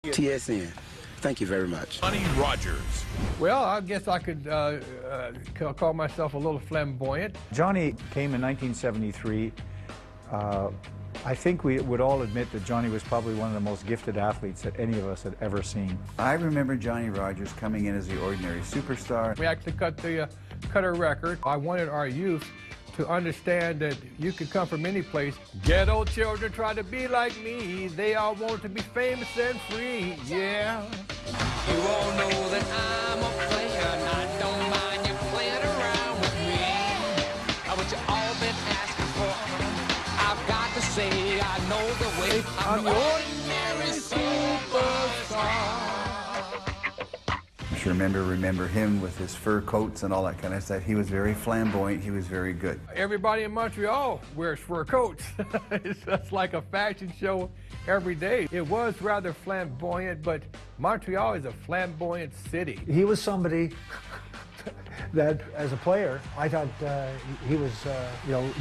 TSN. Thank you very much. Johnny Rodgers. Well, I guess I could call myself a little flamboyant. Johnny came in 1973. I think we would all admit that Johnny was probably one of the most gifted athletes that any of us had ever seen. I remember Johnny Rodgers coming in as the ordinary superstar. We actually cut a record. I wanted our youth to understand that you could come from any place. Ghetto children try to be like me. They all want to be famous and free. Yeah. You all know that I'm a player, and I don't mind you playing around with me. What you all been asking for, I've got to say I know the way. I'm the ordinary superstar. I remember him with his fur coats and all that kind of stuff. He was very flamboyant. He was very good. Everybody in Montreal wears fur coats. It's just like a fashion show every day. It was rather flamboyant, but Montreal is a flamboyant city. He was somebody that, as a player, I thought he was,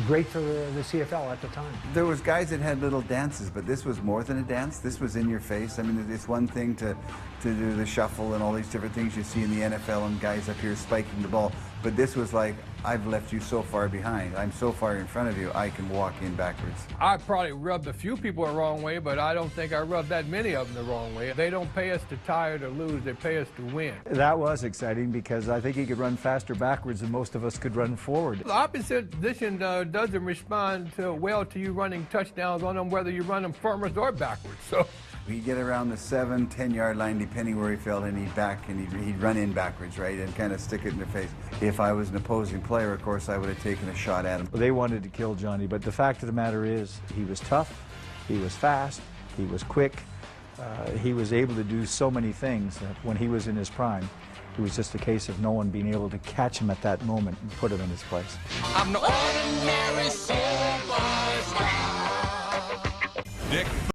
great for the CFL at the time. There was guys that had little dances, but this was more than a dance. This was in your face. I mean, it's one thing to do the shuffle and all these different things you see in the NFL and guys up here spiking the ball, but this was like, I've left you so far behind. I'm so far in front of you, I can walk in backwards. I probably rubbed a few people the wrong way, but I don't think I rubbed that many of them the wrong way. They don't pay us to tie or to lose, they pay us to win. That was exciting because I think he could run faster backwards than most of us could run forward. The opposite position doesn't respond well to you running touchdowns on them, whether you run them forwards or backwards. So He'd get around the 7-10 yard line, depending where he felt, and he'd run in backwards, right, and kind of stick it in their face. If I was an opposing player, of course, I would have taken a shot at him. They wanted to kill Johnny, but the fact of the matter is, he was tough, he was fast, he was quick, he was able to do so many things that when he was in his prime, it was just a case of no one being able to catch him at that moment and put him in his place. I'm the ordinary